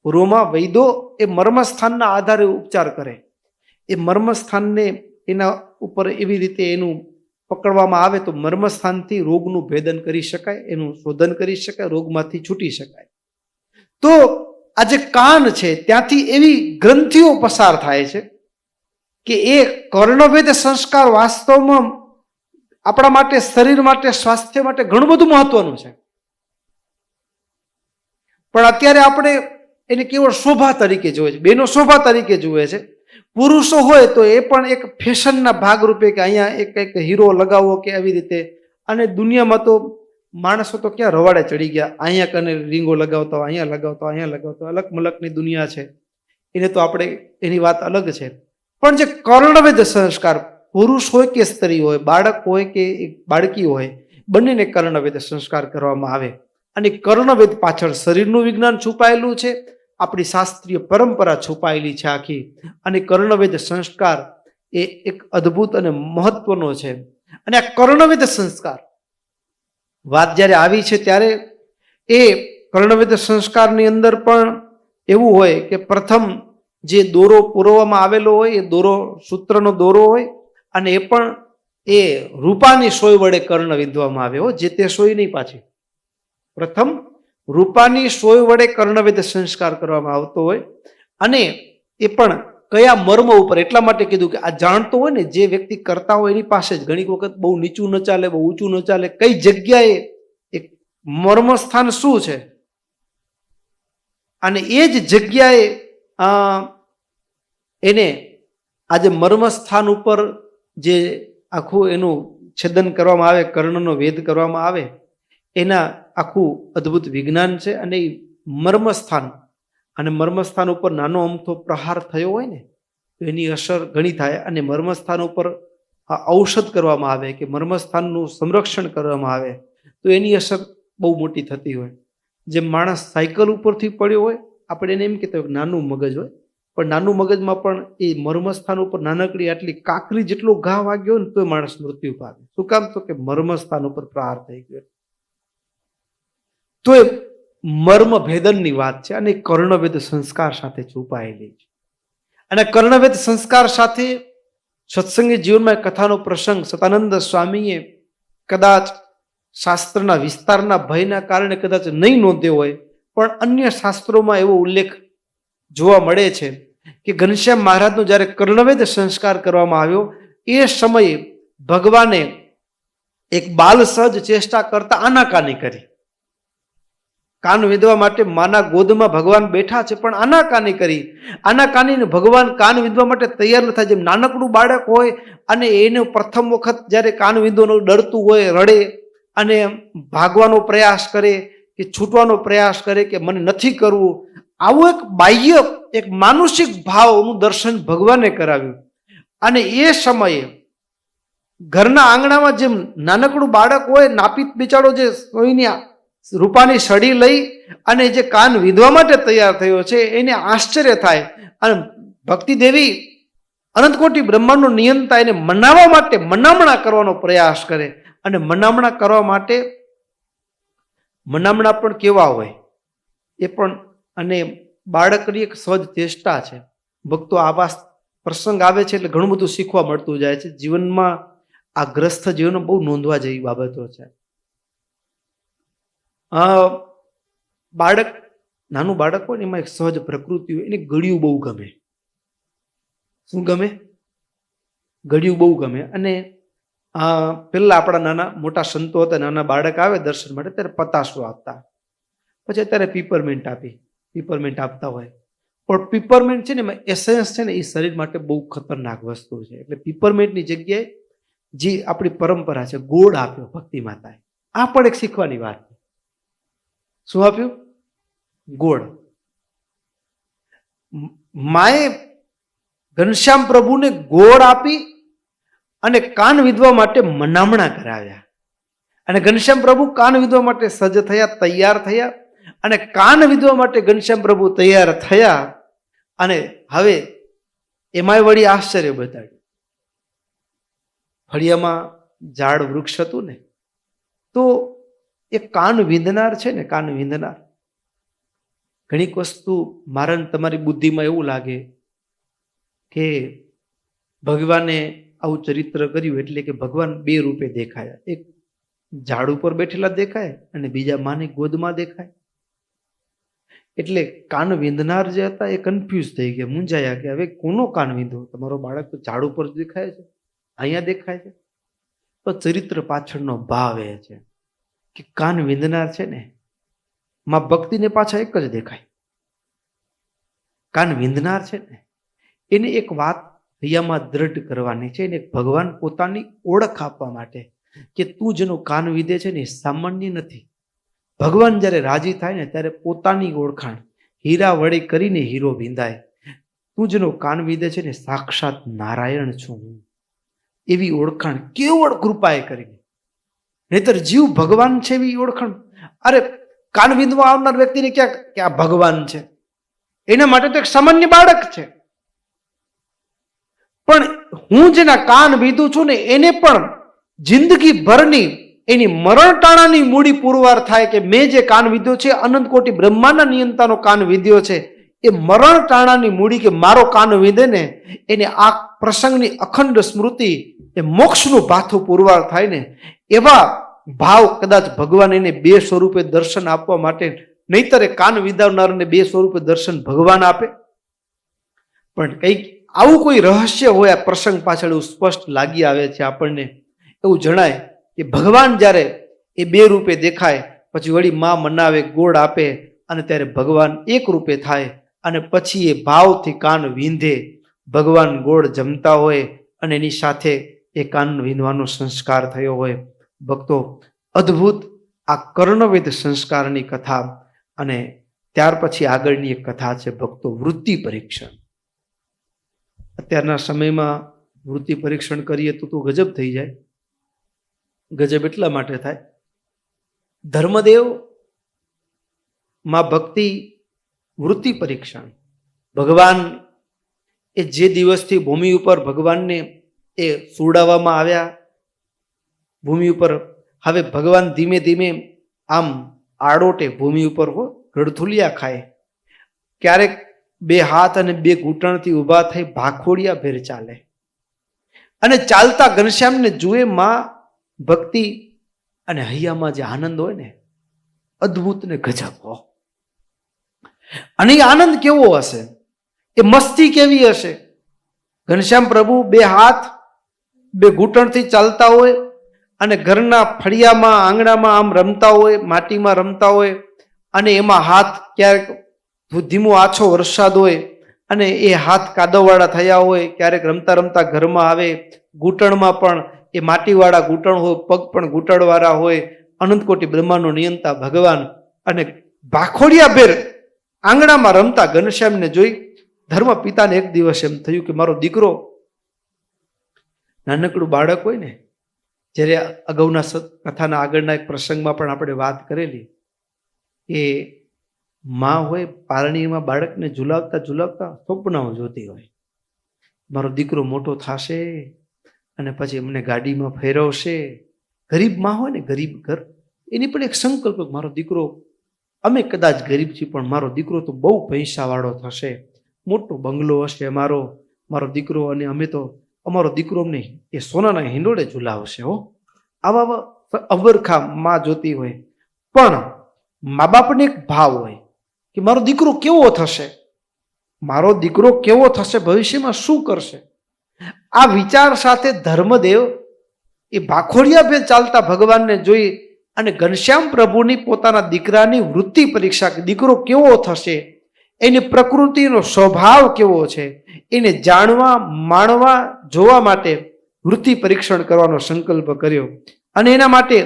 પૂર્વમાં વૈદો એ મર્મ સ્થાનના આધારે ઉપચાર કરે. એ મર્મસ્થાનને એના ઉપર એવી રીતે એનું પકડવામાં આવે તો મર્મસ્થાનથી રોગનું ભેદન કરી શકાય, એનું શોધન કરી શકાય, રોગમાંથી છૂટી શકાય. તો આ જે કાન છે ત્યાંથી એવી ગ્રંથિઓ પસાર થાય છે કે એ કર્ણવેદ સંસ્કાર વાસ્તવમાં આપણા માટે, શરીર માટે, સ્વાસ્થ્ય માટે ઘણું બધું મહત્વનું છે. પણ અત્યારે આપણે એને કેવળ શોભા તરીકે જોઈએ છે, બેનો શોભા તરીકે જુએ છે. પુરુષો હોય તો એ પણ એક ફેશનના ભાગરૂપે કે અહીંયા એક હીરો લગાવવો કે આવી રીતે. અને દુનિયામાં તો માણસો તો ક્યાં રવાડે ચડી ગયા, અહીંયા કને રીંગો લગાવતા હોય, અહીંયા લગાવતા હોય, અહીંયા લગાવતા હોય, અલગ મલકની દુનિયા છે. એને તો આપણે એની વાત અલગ છે. પણ જે કર્ણવેદ સંસ્કાર, પુરુષ હોય કે સ્ત્રી હોય, બાળક હોય કે બાળકી હોય, બંનેને કર્ણવેદ સંસ્કાર કરવામાં આવે. અને કર્ણવેદ પાછળ શરીરનું વિજ્ઞાન છુપાયેલું છે, આપણી શાસ્ત્રીય પરંપરા છુપાયેલી છે આખી. અને કર્ણવેદ સંસ્કાર એ એક અદ્ભુત અને મહત્વનો છે. અને આ કર્ણવેદ સંસ્કાર વાત જ્યારે આવી છે ત્યારે એ કર્ણવેદ સંસ્કારની અંદર પણ એવું હોય કે પ્રથમ જે દોરો પૂરવામાં આવેલો હોય એ દોરો સૂત્રનો દોરો હોય, અને એ પણ એ રૂપાની સોય વડે કર્ણ વિંધવામાં આવે. જે તે સોય નહીં, પાછી પ્રથમ રૂપાની સોય વડે કર્ણવેદ સંસ્કાર કરવામાં આવતો હોય. અને એ પણ કયા મર્મ ઉપર, એટલા માટે કીધું કે આ જાણતો હોય ને, જે વ્યક્તિ કરતા હોય એની પાસે જ. ઘણી વખત બહુ નીચું ન ચાલે, બહુ ઊંચું ન ચાલે, કઈ જગ્યાએ એક મર્મસ્થાન શું છે, અને એ જ જગ્યાએ એને આજે મર્મસ્થાન ઉપર જે આખું એનું છેદન કરવામાં આવે, કર્ણનો વેદ કરવામાં આવે, એના આખું અદ્ભુત વિજ્ઞાન છે. અને મર્મસ્થાન, અને મર્મસ્થાન ઉપર નાનો અમથો પ્રહાર થયો હોય ને તો એની અસર ઘણી થાય. અને મર્મસ્થાન ઉપર ઔષધ કરવામાં આવે કે મર્મસ્થાનનું સંરક્ષણ કરવામાં આવે તો એની અસર બહુ મોટી થતી હોય. જેમ માણસ સાયકલ ઉપરથી પડ્યો હોય, આપણે એને એમ કહેતા હોય કે નાનું મગજ હોય, પણ નાનું મગજમાં પણ એ મર્મસ્થાન ઉપર નાનકડી આટલી કાકરી જેટલો ઘા વાગ્યો ને તો માણસ મૃત્યુ પામે. શું કામ? તો કે મર્મસ્થાન ઉપર પ્રહાર થઈ ગયો. તો એ મર્મ ભેદનની વાત છે, અને કર્ણવેદ સંસ્કાર સાથે છુપાયેલી છે. અને કર્ણવેદ સંસ્કાર સાથે સત્સંગી જીવનમાં કથાનો પ્રસંગ સતાનંદ સ્વામીએ કદાચ શાસ્ત્રના વિસ્તારના ભયના કારણે કદાચ નહીં નોંધ્યો હોય, પણ અન્ય શાસ્ત્રોમાં એવો ઉલ્લેખ જોવા મળે છે કે ઘનશ્યામ મહારાજનો જ્યારે કર્ણવેદ સંસ્કાર કરવામાં આવ્યો એ સમયે ભગવાને એક બાલ સહજ ચેષ્ટા કરતા આનાકાની કરી. કાન વિંધવા માટે માના ગોદમાં ભગવાન બેઠા છે, પણ આનાકાની કરી. આનાકાની ભગવાન કાન વિંધવા માટે તૈયાર ન થાય. જેમ નાનકડું બાળક હોય અને એને પ્રથમ વખત જ્યારે કાન વિંધવાનું ડરતું હોય, રડે અને ભાગવાનો પ્રયાસ કરે કે છૂટવાનો પ્રયાસ કરે કે મને નથી કરવું, આવું એક બાહ્ય, એક માનસિક ભાવનું દર્શન ભગવાને કરાવ્યું. અને એ સમયે ઘરના આંગણામાં જેમ નાનકડું બાળક હોય, નાપિત બિચારો જે સોયની રૂપાની સળી લઈ અને જે કાન વિંધવા માટે તૈયાર થયો છે, એને આશ્ચર્ય થાય. અને ભક્તિ દેવી અનંતકોટી બ્રહ્માંડનો નિયંતા એને મનાવવા માટે મનામણા કરવાનો પ્રયાસ કરે. અને મનામણા કરવા માટે મનામણા પણ કેવા હોય એ પણ, અને બાળકની એક સહજ ચેષ્ટા છે. ભક્તો આવા પ્રસંગ આવે છે એટલે ઘણું બધું શીખવા મળતું જાય છે. જીવનમાં આ ગ્રસ્થ જીવનમાં બહુ નોંધવા જેવી બાબતો છે. બાળક, નાનું બાળક હોય ને એમાં એક સહજ પ્રકૃતિ હોય, એને ગળ્યું બહુ ગમે. શું ગમે? ગળ્યું બહુ ગમે. અને પેલા આપણા નાના મોટા સંતો હતા, નાના બાળક આવે દર્શન માટે ત્યારે પતાસો આપતા, પછી અત્યારે પીપરમેન્ટ આપતા હોય. પણ પીપરમેન્ટ છે ને એમાં એસેન્સ છે ને એ શરીર માટે બહુ ખતરનાક વસ્તુ છે. એટલે પીપરમેન્ટની જગ્યાએ જે આપણી પરંપરા છે, ગોળ આપ્યો ભક્તિ માતાએ. આ પણ એક શીખવાની વાત છે. શું આપ્યું? ગોળ. માએ ઘનશ્યામ પ્રભુને ગોળ આપી અને કાન વિંધવા માટે મનામણા કરાવ્યા. અને ઘનશ્યામ પ્રભુ કાન વિંધવા માટે સજ્જ થયા, તૈયાર થયા. અને કાન વિંધવા માટે ઘનશ્યામ પ્રભુ તૈયાર થયા. અને હવે એમાંય વળી આશ્ચર્ય બતાડ્યું. ફળિયામાં ઝાડ વૃક્ષ હતું ને, તો એ કાન વિંધનાર છે ને, કાન વિંધનાર, ઘણીક વસ્તુ મારા તમારી બુદ્ધિમાં એવું લાગે કે ભગવાને આવું ચરિત્ર કર્યું એટલે કે ભગવાન બે રૂપે દેખાયા. એક ઝાડ ઉપર બેઠેલા દેખાય અને બીજા માની ગોદમાં દેખાય. એટલે કાન વિંધનાર જે હતા એ કન્ફ્યુઝ થઈ ગયા, મૂંઝાયા કે હવે કોનો કાન વિંધો? તમારો બાળક તો ઝાડ ઉપર દેખાય છે, અહીંયા દેખાય છે. તો ચરિત્ર પાછળનો ભાવ એ છે કે કાન વિંધનાર છે ને, માં ભક્તિને પાછા એક જ દેખાય. કાન વિંધનાર છે ને એને એક વાત હૈયામાં દ્રઢ કરવાની છે, એને ભગવાન પોતાની ઓળખ આપવા માટે કે તું જેનો કાન વિંધે છે ને એ સામાન્ય નથી. ભગવાન જ્યારે રાજી થાય ને ત્યારે પોતાની ઓળખાણ હીરા વડે કરીને હીરો વિંધાય. તું જેનો કાન વિંધે છે ને સાક્ષાત નારાયણ છું હું, એવી ઓળખાણ કેવળ કૃપાએ કરીને. નહીતર જીવ ભગવાન છે એવી ઓળખાણ, અરે કાન વિંધવા આવનાર વ્યક્તિને ક્યાં કે આ ભગવાન છે, એના માટે તો એક સામાન્ય બાળક છે. પણ હું જેના કાન વિંધું છું ને એને પણ જિંદગી ભરની એની મરણ ટાણાની મૂડી પુરવાર થાય કે મેં જે કાન વિંધ્યો છે, અનંત કોટી બ્રહ્માંડના નિયંતાનો કાન વિંધ્યો છે, એ મરણ ટાણાની મૂડી કે મારો કાન વિંધે ને એને આ પ્રસંગની અખંડ સ્મૃતિ એ મોક્ષનું ભાથું પુરવાર થાય ને, એવા ભાવ કદાચ ભગવાન એને બે સ્વરૂપે દર્શન આપવા માટે, નહીતર એ કાન વિંધાવનારને બે સ્વરૂપે દર્શન ભગવાન આપે. પણ કંઈક આવું કોઈ રહસ્ય હોય આ પ્રસંગ પાછળ એવું સ્પષ્ટ લાગી આવે છે આપણને. એવું જણાય કે ભગવાન જ્યારે એ બે રૂપે દેખાય પછી વળી માં મનાવે, ગોળ આપે અને ત્યારે ભગવાન એક રૂપે થાય અને પછી એ ભાવથી કાન વિંધે. ભગવાન ગોળ જમતા હોય અને એની સાથે એ કાન વિંધવાનો સંસ્કાર થયો હોય. ભક્તો, અદ્ભુત આ કર્ણવેદ સંસ્કારની કથા. અને ત્યાર પછી આગળની એક કથા છે ભક્તો, વૃત્તિ પરીક્ષણ. અત્યારના સમયમાં વૃત્તિ પરીક્ષણ કરીએ તો ગજબ થઈ જાય. ગજબ એટલા માટે થાય, ધર્મદેવ માં ભક્તિ વૃત્તિ પરીક્ષણ. ભગવાન એ જે દિવસથી ભૂમિ ઉપર ભગવાનને એ સુવડાવવામાં આવ્યા, ભૂમિ ઉપર હવે ભગવાન ધીમે ધીમે આમ આડોટે ભૂમિ ઉપર ગળથુલિયા ખાય. ક્યારેક બે હાથ અને બે ઘૂંટણથી ઊભા થઈ ભાખોડિયા ભેર ચાલે અને ચાલતા ઘનશ્યામને જુએ માં ભક્તિ અને હૈયામાં જે આનંદ હોય ને, અદ્ભુત ને ગજબ હો. અને એ આનંદ કેવો હશે, એ મસ્તી કેવી હશે. ઘનશ્યામ પ્રભુ બે હાથ બે ઘૂંટણથી ચાલતા હોય અને ઘરના ફળિયામાં આંગણામાં આમ રમતા હોય, માટીમાં રમતા હોય અને એમાં હાથ ક્યારેક ધીમો આછો વરસાદ હોય અને એ હાથ કાદવવાળા થયા હોય, ક્યારેક રમતા રમતા ઘરમાં આવે, ઘૂંટણમાં પણ એ માટીવાળા ઘૂંટણ હોય, પગ પણ ઘૂંટણવાળા હોય. અનંત કોટી બ્રહ્માંડનો નિયંતા ભગવાન અને ભાખોડિયા ભેર આંગણામાં રમતા ઘનશ્યામને જોઈ ધર્મ પિતાને એક દિવસ એમ થયું કે મારો દીકરો, નાનકડું બાળક હોય ને, જ્યારે અગાઉના કથાના આગળના એક પ્રસંગમાં પણ આપણે વાત કરેલી, એ માં હોય પારણીમાં બાળકને ઝુલાવતા ઝુલાવતા સ્વપ્નાઓ જોતી હોય, મારો દીકરો મોટો થશે અને પછી એમને ગાડીમાં ફેરવશે. ગરીબ માં હોય ને, ગરીબ ઘર, એની પણ એક સંકલ્પ, મારો દીકરો, અમે કદાચ ગરીબ છીએ પણ મારો દીકરો તો બહુ પૈસાવાળો થશે, મોટો બંગલો હશે મારો દીકરો, અને અમે તો અમારો દીકરો અમને એ સોનાના હિંડોળે ઝુલાવશે હો. આવા અવરખા માં જોતી હોય. પણ મા બાપને એક ભાવ હોય કે મારો દીકરો કેવો થશે, મારો દીકરો કેવો થશે, ભવિષ્યમાં શું કરશે. આ વિચાર સાથે ધર્મદેવ એ ભાખોડિયા ભેર ચાલતા ભગવાનને જોઈ અને ઘનશ્યામ પ્રભુની પોતાના દીકરાની વૃત્તિ પરીક્ષા, દીકરો કેવો થશે, એની પ્રકૃતિનો સ્વભાવ કેવો છે, એને જાણવા, માણવા, જોવા માટે વૃત્તિ પરીક્ષણ કરવાનો સંકલ્પ કર્યો. અને એના માટે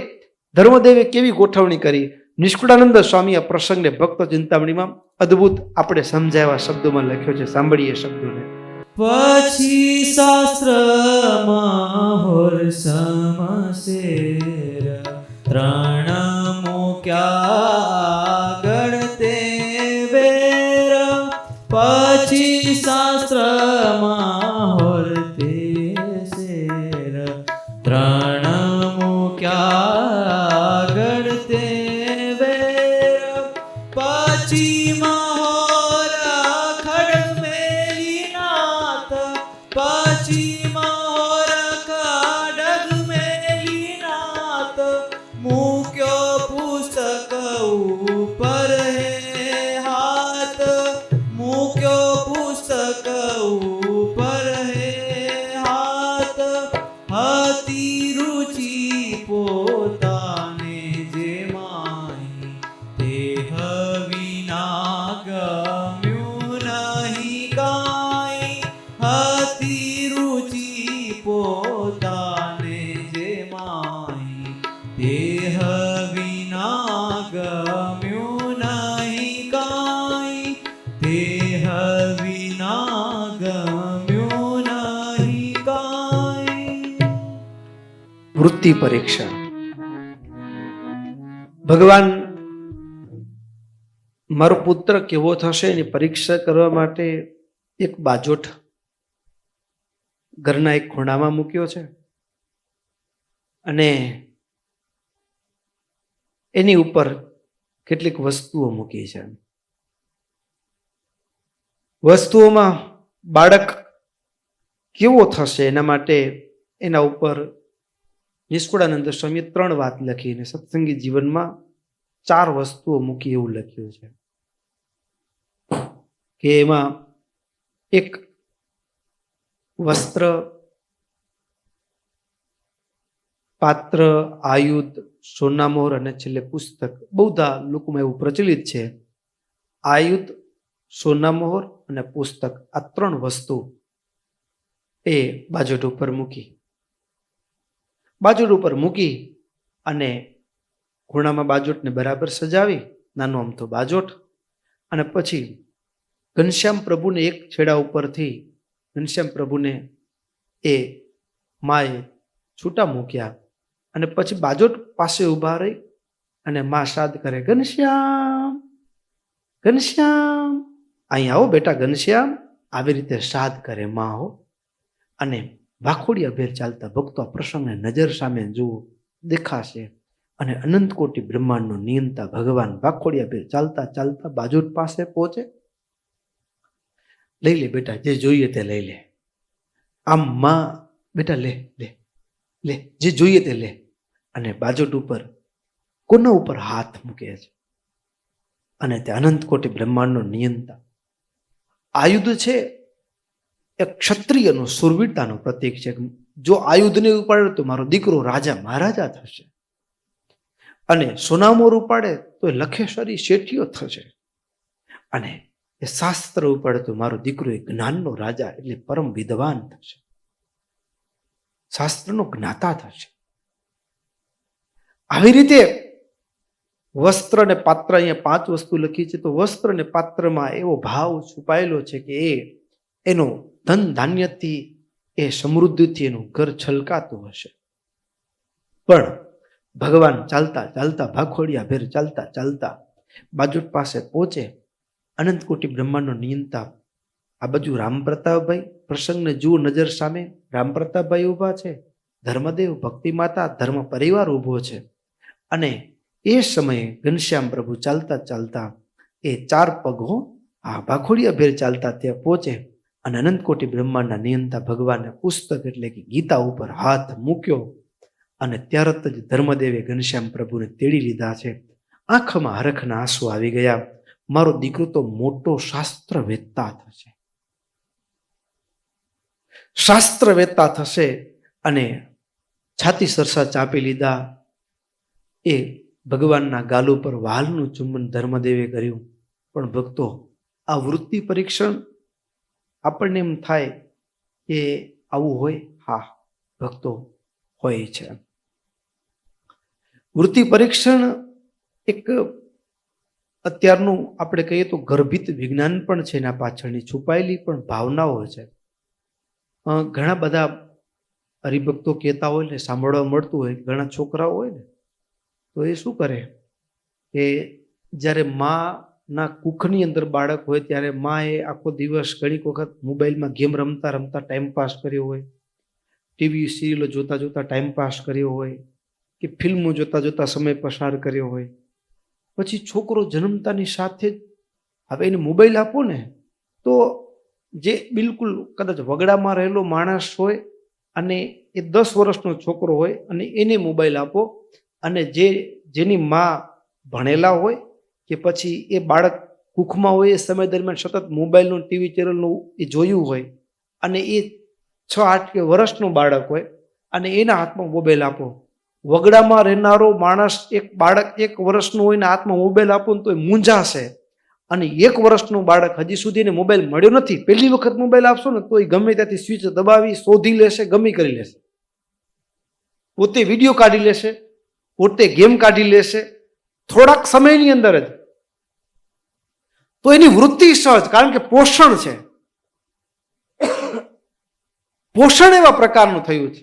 ધર્મદેવે કેવી ગોઠવણી કરી, નિષ્કુળાનંદ સ્વામી આ પ્રસંગને ભક્ત ચિંતામણીમાં અદ્ભુત આપણે સમજાવ્યા શબ્દોમાં લખ્યો છે. સાંભળીએ શબ્દોને. પછી શાસ્ત્રમાં હોર સમશેર ત્રણ મૂક્યા ગણતે વેર. પછી શાસ્ત્રમાં હોર તે શેર ત્રણ મૂક્યા ગણતે વેર. પછી મહોર ખડ મેલી નાથ, પછી વૃત્તિ પરીક્ષા. ભગવાન મારો પુત્ર કેવો થશે એની પરીક્ષા કરવા માટે એક બાજોઠ ઘરના એક ખૂણામાં મૂક્યો છે અને એની ઉપર કેટલીક વસ્તુઓ મૂકી છે. વસ્તુઓમાં બાળક કેવો થશે એના માટે એના ઉપર નિષ્કુળાનંદ સ્વામીએ 3 વાત લખી અને સત્સંગી જીવનમાં 4 વસ્તુઓ મૂકી એવું લખ્યું છે કે એમાં એક વસ્ત્ર, પાત્ર, આયુધ, સોનામોહર અને છેલ્લે પુસ્તક. બહુધા લોકોમાં એવું પ્રચલિત છે આયુધ, સોનામોહર અને પુસ્તક. આ 3 વસ્તુ એ બાજોટ ઉપર મૂકી. બાજોટ ઉપર મૂકી અને ખૂણામાં બાજોટને બરાબર સજાવી, નાનો અમથો બાજોટ, અને પછી ઘનશ્યામ પ્રભુને એક છેડા ઉપરથી ઘનશ્યામ પ્રભુને એ માએ છૂટા મૂક્યા અને પછી બાજોટ પાસે ઊભા રહી અને મા સાદ કરે, ઘનશ્યામ ઘનશ્યામ અહીં આવો બેટા ઘનશ્યામ. આવી રીતે સાદ કરે મા હો. અને વાખોડિયા ભેર ચાલતા ભક્તો આ પ્રસંગને નજર સામે જુઓ, દેખાશે. અને અનંત કોટી બ્રહ્માંડનો નિયંતા ભગવાન વાખોડિયા ભેર ચાલતા ચાલતા બાજોટ પાસે પહોંચે. લઈ લે બેટા, જે જોઈએ તે લઈ લે. આમ માં બેટા લે લે લે, જે જોઈએ તે લે. અને બાજોટ ઉપર કોના ઉપર હાથ મૂકે છે અને તે અનંત કોટી બ્રહ્માંડનો નિયંતા. આયુધ છે એ ક્ષત્રિયનું સુરવીરતાનું પ્રતીક છે. જો આયુધને ઉપાડે તો મારો દીકરો રાજા મહારાજા થશે, અને સોનામોર ઉપાડે તો એ લખેશ્વરી શેઠિયો થશે, અને એ શાસ્ત્ર ઉપાડે તો મારો દીકરો એ જ્ઞાનનો રાજા એટલે પરમ વિદ્વાન થશે, શાસ્ત્રનો જ્ઞાતા થશે. આવી રીતે વસ્ત્ર અને પાત્ર, અહીંયા 5 વસ્તુ લખી છે. તો વસ્ત્ર અને પાત્રમાં એવો ભાવ છુપાયેલો છે કે એનો ધન ધાન્યથી, એ સમૃદ્ધિથી એનું ઘર છલકાતું હશે. પણ ભગવાન ચાલતા ચાલતા ભાખોડિયા ભેર ચાલતા ચાલતા બાજોટ પાસે પહોંચે. અનંત કોટી બ્રહ્માંડનો નિયંતા. આ બાજુ રામપ્રતાપભાઈ, પ્રસંગને જુઓ નજર સામે. રામપ્રતાપભાઈ ઊભા છે, ધર્મદેવ, ભક્તિ માતા, ધર્મ પરિવાર ઊભો છે. અને એ સમયે ઘનશ્યામ પ્રભુ ચાલતા ચાલતા એ 4 પગો આ ભાખોડિયા ભેર ચાલતા ત્યાં પહોંચે અને અનંત કોટી બ્રહ્માંડના નિયંતા ભગવાનને પુસ્તક એટલે કે ગીતા ઉપર હાથ મૂક્યો. અને ત્યારત જ ધર્મદેવે ઘનશ્યામ પ્રભુને તેડી લીધા છે. આંખમાં હરખના આંસુ આવી ગયા. મારો દીકરો તો મોટો શાસ્ત્રવેત્તા થશે, શાસ્ત્રવેત્તા થશે. અને છાતી સરસા ચાપી લીધા. એ ભગવાનના ગાલ ઉપર વાલનું ચુંબન ધર્મદેવે કર્યું. પણ ભક્તો, આ વૃત્તિ પરીક્ષણ આપણને એમ થાય કે આવું હોય. હા ભક્તો, હોય છે. વૃત્તિ પરીક્ષણ એક અત્યારનું આપણે કહીએ તો ગર્ભિત વિજ્ઞાન પણ છે. એના પાછળની છુપાયેલી પણ ભાવનાઓ છે. ઘણા બધા હરિભક્તો કહેતા હોય ને, સાંભળવા મળતું હોય, ઘણા છોકરાઓ હોય ને, તો એ શું કરે કે જ્યારે માના કુખની અંદર બાળક હોય ત્યારે મા એ આખો દિવસ ઘણીક વખત મોબાઈલમાં ગેમ રમતા રમતા ટાઈમપાસ કર્યો હોય, ટીવી સિરિયલો જોતા જોતા ટાઈમપાસ કર્યો હોય, કે ફિલ્મો જોતા જોતા સમય પસાર કર્યો હોય. પછી છોકરો જન્મતાની સાથે જ હવે એને મોબાઈલ આપો ને, તો જે બિલકુલ કદાચ વગડામાં રહેલો માણસ હોય અને એ 10 વર્ષનો છોકરો હોય અને એને મોબાઈલ આપો, અને જેની મા ભણેલા હોય કે પછી એ બાળક કુખમાં હોય એ સમય દરમિયાન સતત મોબાઈલનું, ટીવી ચેનલનું એ જોયું હોય, અને એ 6-8 વર્ષનું બાળક હોય અને એના હાથમાં મોબાઈલ આપો. વગડામાં રહેનારો માણસ, એક બાળક 1 વર્ષનું હોય ને હાથમાં મોબાઈલ આપો ને તો એ મૂંઝાશે. અને 1 વર્ષનું બાળક હજી સુધી એને મોબાઈલ મળ્યો નથી, પહેલી વખત મોબાઈલ આપશો ને તો એ ગમે ત્યાંથી સ્વિચ દબાવી શોધી લેશે, ગમે કરી લેશે, પોતે વિડીયો કાઢી લેશે, પોતે ગેમ કાઢી લેશે થોડાક સમયની અંદર જ. તો એની વૃત્તિ સહજ, કારણ કે પોષણ છે, પોષણ એવા પ્રકારનું થયું છે.